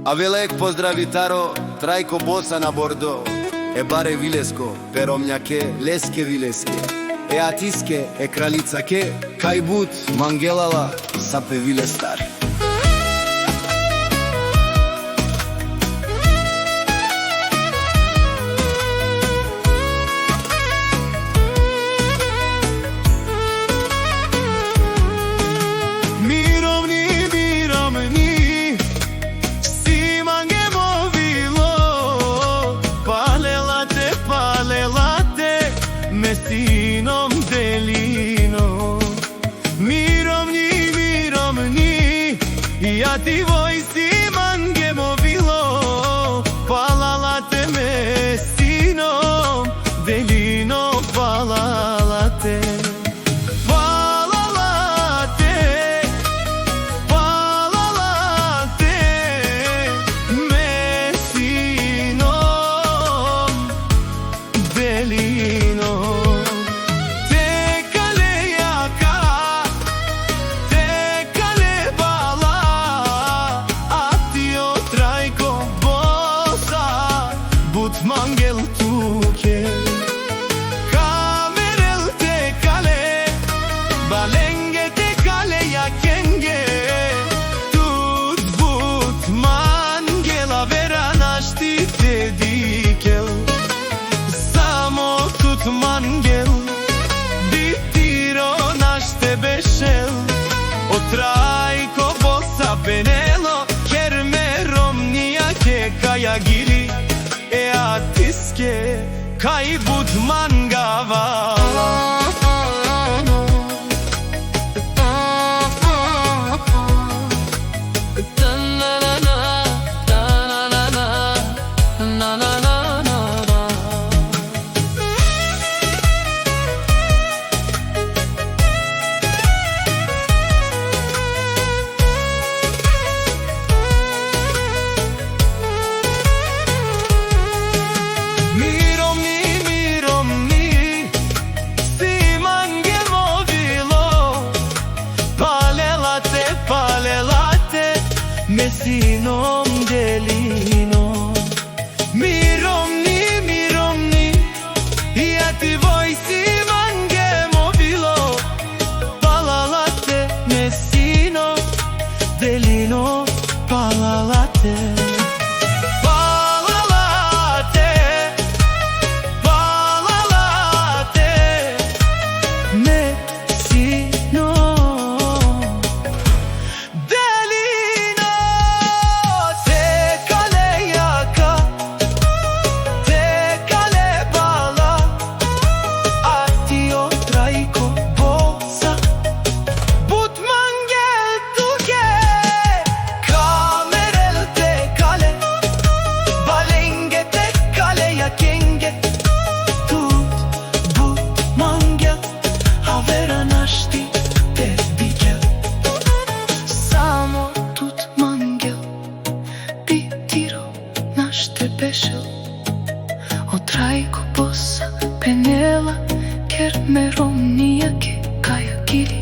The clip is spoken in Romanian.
A велик поздрав Витаро, Трајко боса на бордо. Е баре вилеско, перомњаке, леске вилеске. Е атиске, е кралицаке, кај бут, мангелала, сапе виле стари. Mesinom delino, mirovni, mirovni, ja ti vojsi mange movilo, palala te mesinom delino, palala te. Mangel tuke Kamerel te kale Balenge te kale ya kenge Tut but mangela vera našti te dikel Samo tut mangel Ditiro našte bešel Otrajko bosa benelo Kermerom nijake kaja giri E atiske kaj bud mangavala Mesinom delino Mirovni, mirovni Ja ti vojsi mange movilo Palalate mesino delino Palalate Palalate Palalate mesino Bešel od Trajko bosa penela Kermerom nijake kaja giri